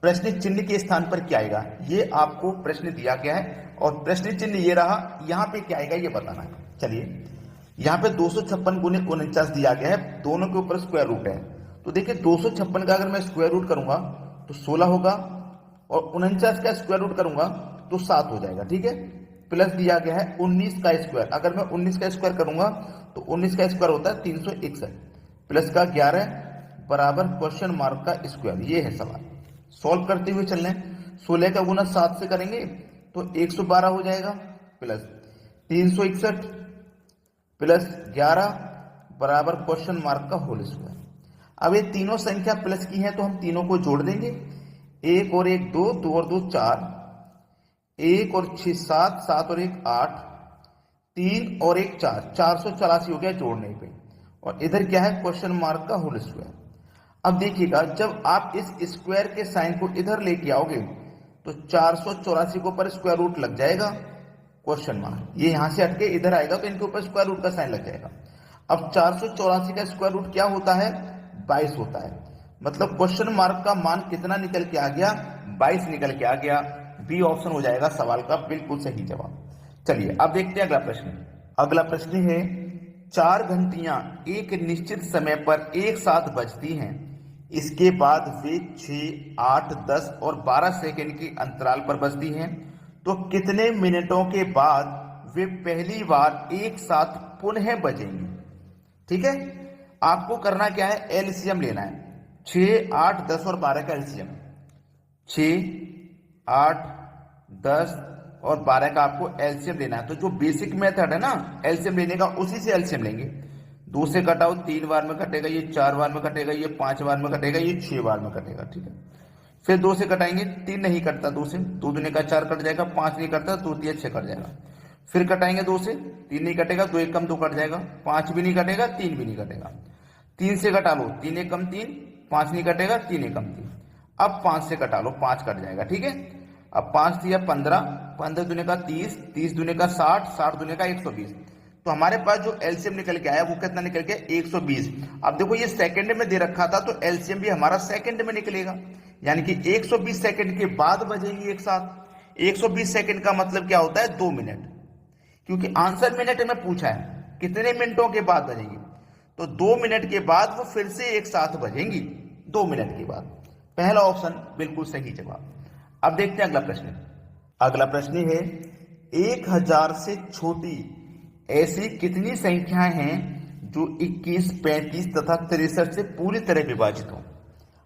प्रश्न चिन्ह के स्थान पर क्या आएगा, ये आपको प्रश्न दिया गया है और प्रश्न चिन्ह ये रहा, यहाँ पे क्या आएगा ये बताना है। चलिए यहाँ पे 256 गुने 49 दिया गया है, दोनों के ऊपर स्क्वायर रूट है। तो देखिए 256 का अगर मैं स्क्वायर रूट करूंगा तो 16 होगा और 49 का स्क्वायर रूट करूंगा तो 7 हो जाएगा। ठीक है, प्लस दिया गया है 19 का स्क्वायर, अगर मैं 19 का स्क्वायर करूंगा तो 19 का स्क्वायर होता है 361, प्लस का 11 बराबर क्वेश्चन मार्क का स्क्वायर। ये है सवाल, सॉल्व करते हुए चल रहे हैं। 16 का गुना 7 से करेंगे तो 112 हो जाएगा, प्लस 361 प्लस 11 बराबर क्वेश्चन मार्क का होल स्क्वायर। अब ये तीनों संख्या प्लस की है तो हम तीनों को जोड़ देंगे, 1 और 1 2, 2 और 2 4, 1 और 6 7, 7 और 1 8, 3 और 1 4, 484 हो गया जोड़ने पे। और इधर क्या है, क्वेश्चन मार्क का होल स्क्वायर। अब देखिएगा जब आप इस स्क्वायर के साइन को इधर लेके आओगे तो 484 के ऊपर स्क्वायर रूट लग जाएगा, क्वेश्चन मार्क ये यहां से हटके इधर आएगा तो इनके ऊपर स्क्वायर रूट का साइन लग जाएगा। अब 484 का स्क्वायर रूट क्या होता है, 22 होता है। मतलब क्वेश्चन मार्क का मान कितना निकल के आ गया, 22 निकल के आ गया। बी ऑप्शन हो जाएगा सवाल का बिल्कुल सही जवाब। चलिए अब देखते हैं अगला प्रश्न। अगला प्रश्न है 4 घंटियां एक निश्चित समय पर एक साथ बजती हैं, इसके बाद वे 6, 8, 10 और 12 सेकंड के अंतराल पर बजती हैं, तो कितने मिनटों के बाद वे पहली बार एक साथ पुनः बजेंगी। ठीक है, आपको करना क्या है, एलसीएम लेना है। 6, 8, 10 और 12 का एलसीएम, 6, 8, 10 और 12 का आपको एलसीएम लेना है। तो जो बेसिक मेथड है ना एलसीएम लेने का, उसी से एलसीएम लेंगे। 2 से कटाओ 3 बार में कटेगा, ये 4 बार में कटेगा, ये 5 बार में कटेगा, ये 6 बार में कटेगा। ठीक है, फिर 2 से कटाएंगे, 3 नहीं कटता 2 से, 2 दूनी का 4 कट जाएगा, 5 नहीं कटता, 2 तिया 6 कट जाएगा। फिर कटाएंगे 2 से, 3 नहीं कटेगा, 2 एक कम 2 कट जाएगा, 5 भी नहीं कटेगा, 3 भी नहीं कटेगा। 3 से कटा लो, 3 एक कम 3, 5 नहीं कटेगा, 3 एक कम 3। अब 5 से कटा लो, 5 कट जाएगा। ठीक है, अब 5 दिया 15, 15 दूने का 30, 30 दूने का 60, 60 दूने का 120। तो हमारे पास जो एलसीएम निकल के आया वो कितना निकल के 120। अब देखो ये सेकंड में दे रखा था तो एलसीएम भी हमारा सेकंड में निकलेगा, यानी कि 120 सेकंड के बाद बजेगी एक साथ। 120 सेकंड का मतलब क्या होता है, 2 मिनट, क्योंकि आंसर मिनट में पूछा है कितने मिनटों के बाद बजेगी, तो 2 मिनट के बाद वो फिर से एक साथ बजेंगी, 2 मिनट के बाद। पहला ऑप्शन बिल्कुल सही जवाब। अब देखते हैं अगला प्रश्न। अगला प्रश्न है 1000 से छोटी ऐसी कितनी संख्याएं हैं जो 21, 35 तथा 63 से पूरी तरह विभाजित हो।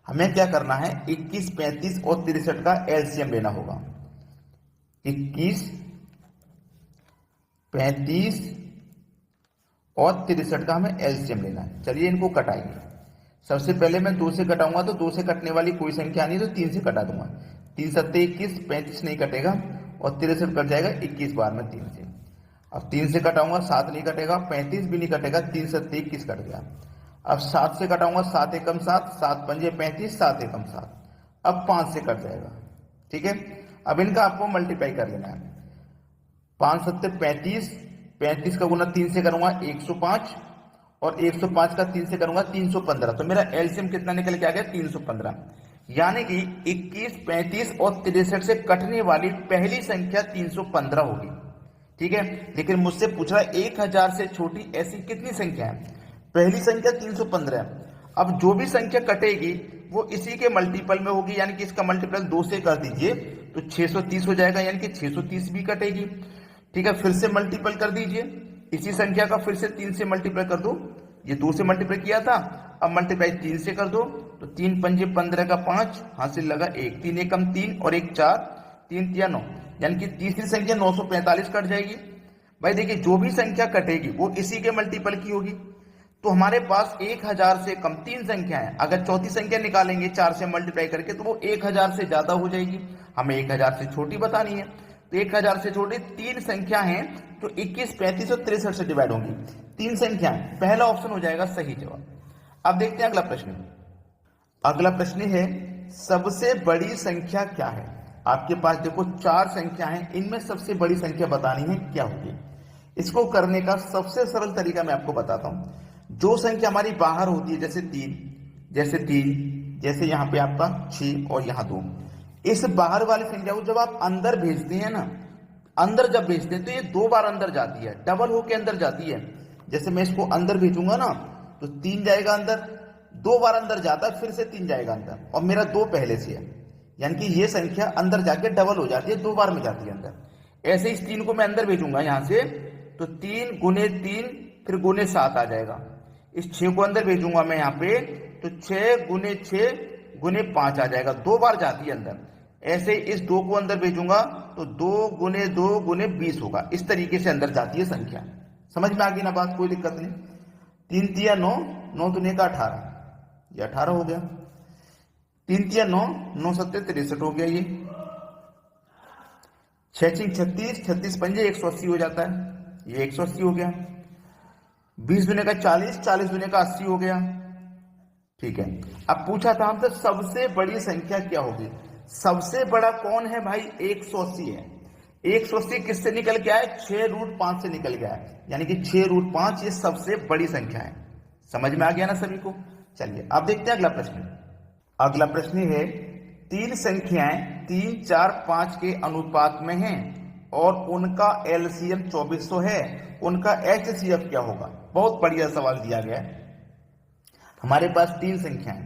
हमें क्या करना है, 21, 35 और 63 का एलसीएम लेना होगा। 21, 35 और 63 का हमें एलसीएम लेना है। चलिए इनको कटाएंगे। सबसे पहले मैं 2 से कटाऊंगा तो 2 से कटने वाली कोई संख्या नहीं, तो 3 से कटा दूंगा। 3 सत्ते 21, 35 नहीं कटेगा और 63 कट जाएगा 21 बार में 3 से। अब 3 से कटाऊंगा 7 नहीं कटेगा, 35 भी नहीं कटेगा, 3 सत्ते 21 कट गया। अब 7 से कटाऊंगा 7 एकम 7, 7 पंजे 35, 7 एकम 7। अब 5 से कट जाएगा। ठीक है, अब इनका आपको मल्टीप्लाई कर लेना है। 5 सत्ते 35, 35 का गुना 3 से करूंगा 105 और 105 का 3 से करूंगा 315। तो मेरा एलसीएम कितना निकल के आ गया, 315। यानी कि 21, 35 और 63 से कटने वाली पहली संख्या 315 होगी। ठीक है, लेकिन मुझसे पूछ रहा है 1000 से छोटी ऐसी कितनी संख्या है। पहली संख्या 315 है। अब जो भी संख्या कटेगी वो इसी के मल्टीपल में होगी, यानी कि इसका मल्टीपल 2 से कर दीजिए तो 630 हो जाएगा, यानी कि 630 भी कटेगी। ठीक है, फिर से मल्टीपल कर दीजिए इसी संख्या का, फिर से 3 से मल्टीप्लाई कर दो। ये 2 से मल्टीप्लाई किया था, अब मल्टीप्लाई 3 से कर दो तो 3 पंजे 15 का 5, हासिल लगा 1, 3 एकम 3 और 1 4, 3 तिया 9, यानी कि तीसरी संख्या 945 कट जाएगी। भाई देखिए जो भी संख्या कटेगी वो इसी के मल्टीपल की होगी। तो हमारे पास 1000 से कम 3 संख्या है, अगर चौथी संख्या निकालेंगे 4 से मल्टीप्लाई करके तो वो 1000 से ज्यादा हो जाएगी। हमें 1000 से छोटी बतानी है, तो 1000 से छोटी 3 संख्या हैं जो 21, 35 और 63 से डिवाइड होंगी। 3 संख्या, पहला ऑप्शन हो जाएगा सही जवाब। अब देखते हैं अगला प्रश्न। अगला प्रश्न है सबसे बड़ी संख्या क्या है। आपके पास देखो 4 संख्या है, इनमें सबसे बड़ी संख्या बतानी है क्या होगी। इसको करने का सबसे सरल तरीका मैं आपको बताता हूं। जो संख्या हमारी बाहर होती है जैसे 3, जैसे यहाँ पे आपका 6 और यहाँ 2। इस बाहर वाली संख्या को जब आप अंदर भेजते हैं ना, अंदर जब भेजते हैं तो ये 2 बार अंदर जाती है, डबल होके अंदर जाती है। जैसे मैं इसको अंदर भेजूंगा ना तो 3 जाएगा अंदर, 2 बार अंदर जाता है, फिर से 3 जाएगा अंदर, और मेरा 2 पहले से है, यानी कि ये संख्या अंदर जाके डबल हो जाती है, 2 बार में जाती है अंदर। ऐसे इस 3 को मैं अंदर भेजूंगा यहाँ से तो 3 गुने 3 फिर गुने 7 आ जाएगा। इस 6 को अंदर भेजूंगा मैं यहाँ पे तो 6 गुने 6 गुने 5 आ जाएगा, 2 बार जाती है अंदर। ऐसे इस 2 को अंदर भेजूंगा तो 2 गुने 2 गुने 20 होगा। इस तरीके से अंदर जाती है संख्या। समझ में आ गई ना बात, कोई दिक्कत नहीं। 3 तिया 9, 9 दुने का 18, ये 18 हो गया। 3 तिया 9, 9 सत्ते 63 हो गया ये। 6 6 36, 36 पंजे 180 हो जाता है, ये 180 हो गया। 20 दुने का 40, 40 दुने का 80 हो गया। ठीक है, अब पूछा था हमसे सबसे बड़ी संख्या क्या होगी। सबसे बड़ा कौन है भाई, 180 है। 180 किससे निकल के आया, 6√5 से निकल गया है, यानी कि 6√5 ये सबसे बड़ी संख्या है। समझ में आ गया ना सभी को। चलिए अब देखते हैं अगला प्रश्न। अगला प्रश्न है 3 संख्याएं 3, 4, 5 के अनुपात में हैं और उनका एलसीएम 2400 है, उनका एचसीएफ क्या होगा। बहुत बढ़िया सवाल दिया गया है। हमारे पास 3 संख्याएं,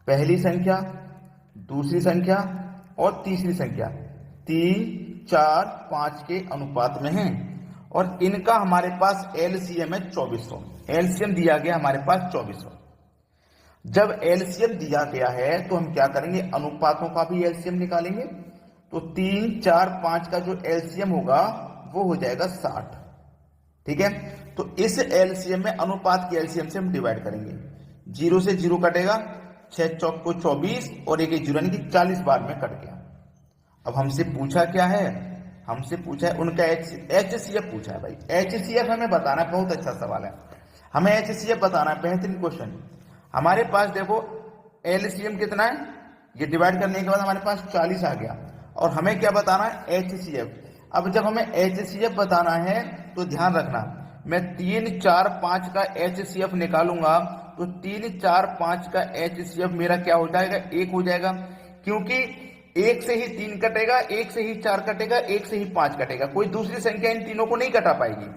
पहली संख्या, दूसरी संख्या और तीसरी संख्या 3, 4, 5 के अनुपात में हैं और इनका हमारे पास एलसीएम है 2400। एलसीएम दिया गया हमारे पास 2400। जब एलसीएम दिया गया है तो हम क्या करेंगे, अनुपातों का भी एलसीएम निकालेंगे। तो 3, 4, 5 का जो एलसीएम होगा वो हो जाएगा 60। ठीक है, तो इस एलसीएम में अनुपात के एलसीएम से हम डिवाइड करेंगे। 0 से 0 कटेगा, 6 चौक को 24 और 1 0 यानी कि 40 बार में कट गया। अब हमसे पूछा क्या है, हमसे पूछा है उनका एचसीएफ पूछा है भाई। एचसीएफ हमें बताना है, बहुत अच्छा सवाल है, हमें एचसीएफ बताना है, बेहतरीन क्वेश्चन। हमारे पास देखो एलसीएम कितना है, ये डिवाइड करने के बाद हमारे पास 40 आ गया और हमें क्या बताना है, एचसीएफ। अब जब हमें एचसीएफ बताना है तो ध्यान रखना, मैं 3, 4, 5 का एचसीएफ निकालूंगा तो 3, 4, 5 का एचसीएफ मेरा क्या हो जाएगा, 1 हो जाएगा, क्योंकि 1 से ही 3 कटेगा, 1 से ही 4 कटेगा, 1 से ही 5 कटेगा, कोई दूसरी संख्या इन तीनों को नहीं कटा पाएगी।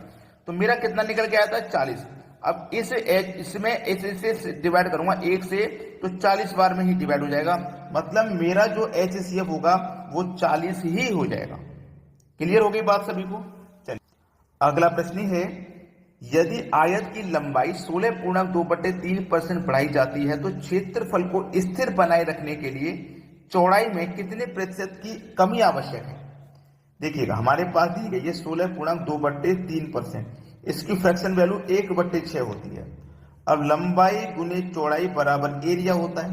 तो मेरा कितना निकल के आया था, 40। अब इसमें इसे डिवाइड करूंगा 1 से तो 40 बार में ही डिवाइड हो जाएगा, मतलब मेरा जो एचसीएफ होगा वो 40 ही हो जाएगा। क्लियर हो गई बात सभी को। चलिए अगला प्रश्न है, यदि आयत की लंबाई 16.2/3% बढ़ाई जाती है तो क्षेत्रफल को स्थिर बनाए रखने के लिए चौड़ाई में कितने प्रतिशत की कमी आवश्यक है। देखिएगा हमारे पास दी गई है 16.2/3%, इसकी फ्रैक्शन वैल्यू 1/6 होती है। अब लंबाई गुने चौड़ाई बराबर एरिया होता है।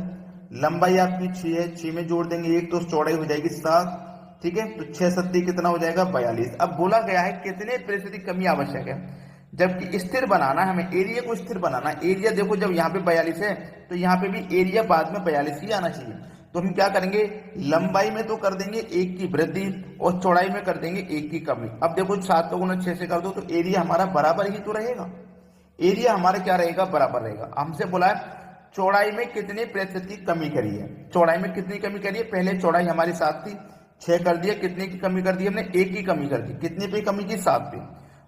लंबाई आपकी 6 है, 6 में जोड़ देंगे 1 तो चौड़ाई हो जाएगी 7। ठीक है, तो 6 7 कितना हो जाएगा, 42। अब बोला गया है कितने प्रतिशत की कमी आवश्यक है, जबकि स्थिर बनाना है हमें, एरिया को स्थिर बनाना। एरिया देखो जब यहाँ पे 42 है तो यहाँ पे भी एरिया बाद में 42 ही आना चाहिए। तो हम क्या करेंगे, लंबाई में तो कर देंगे 1 की वृद्धि और चौड़ाई में कर देंगे 1 की कमी। अब देखो 7 को गुना 6 से कर दो तो एरिया हमारा बराबर ही तो रहेगा, एरिया हमारा क्या रहेगा, बराबर रहेगा। हमसे बोला है चौड़ाई में कितने प्रतिशत की कमी करी है, चौड़ाई में कितनी कमी करी है, पहले चौड़ाई हमारी 7 थी, 6 कर दिया, कितने की कमी कर दी हमने, 1 की कमी कर दी, कितने पे कमी की, 7 पे।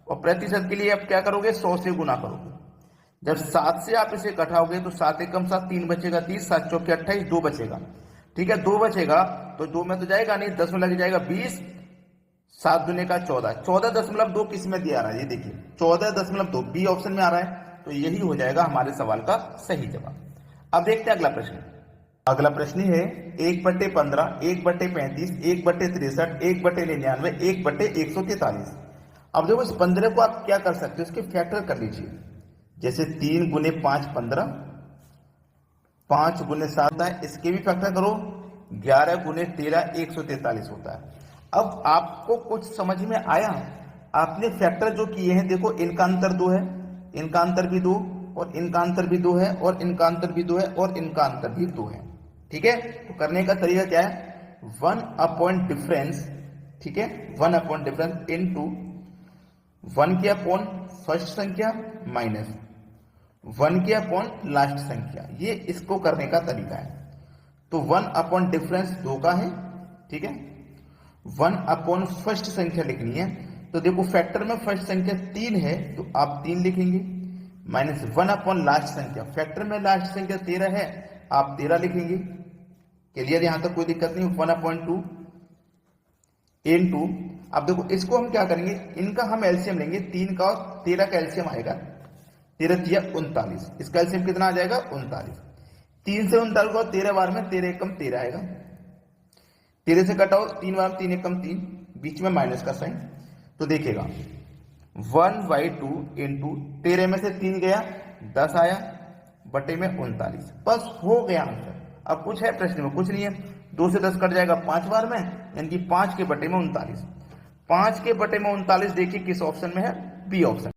और प्रतिशत के लिए आप क्या करोगे, 100 से गुना करोगे। जब 7 से आप इसे घटाओगे तो 7 एकम 7, 3 बचेगा 30, 7 चौके 28, 2 बचेगा। ठीक है, 2 बचेगा तो 2 में तो जाएगा नहीं, 10 में लग जाएगा 20, 7 दुने का 14, 14.2 किस में दिया रहा है, ये देखिए 14.2 बी ऑप्शन में आ रहा है, तो यही हो जाएगा हमारे सवाल का सही जवाब। अब देखते हैं अगला प्रश्न। अगला प्रश्न है 1/15, 1/35, 1/63, 1/99, 1/143। अब देखो इस 15 को आप क्या कर सकते हो, इसके फैक्टर कर लीजिए। जैसे 3 गुने 5 15, 5 गुने 7 है, इसके भी फैक्टर करो, 11 गुने 13 143 होता है। अब आपको कुछ समझ में आया, आपने फैक्टर जो किए हैं, देखो इनका अंतर 2 है, इनका अंतर भी 2 और इनका अंतर भी 2 है और इनका अंतर भी 2 है और इनका अंतर भी 2 है। ठीक है, तो करने का तरीका क्या है, 1 अपॉन डिफरेंस। ठीक है, 1 अपॉन डिफरेंस इनटू 1 के अपॉन फर्स्ट संख्या माइनस 1 के अपॉन लास्ट संख्या, ये इसको करने का तरीका है। तो 1 अपॉन डिफरेंस 2 का है, ठीक है। 1 अपॉन फर्स्ट संख्या लिखनी है, तो देखो फैक्टर में फर्स्ट संख्या 3 है तो आप 3 लिखेंगे, माइनस 1 अपॉन लास्ट संख्या, फैक्टर में लास्ट संख्या 13 है, आप 13 लिखेंगे। क्लियर, यहां तक कोई दिक्कत नहीं। 1 अपॉन 2 इन 2। अब देखो इसको हम क्या करेंगे, इनका हम एलसीएम लेंगे, 3 का और 13 का एलसीएम आएगा 13 तिया 39, इसका एलसीएम कितना आ जाएगा 39। 3 से 39 को 13 बार में 13 एकम 13 आएगा, 13 से कटाओ 3 बार 3 एकम 3, बीच में माइनस का साइन, तो देखिएगा 1/2 इंटू 13 में से 3 गया 10 आया बटे में 39, बस हो गया आंसर। अब कुछ है प्रश्न में, कुछ नहीं है। 2 से 10 कट जाएगा 5 बार में, यानी कि 5 के बटे में 39। 5 के बटे में 39 देखिए किस ऑप्शन में है, बी ऑप्शन।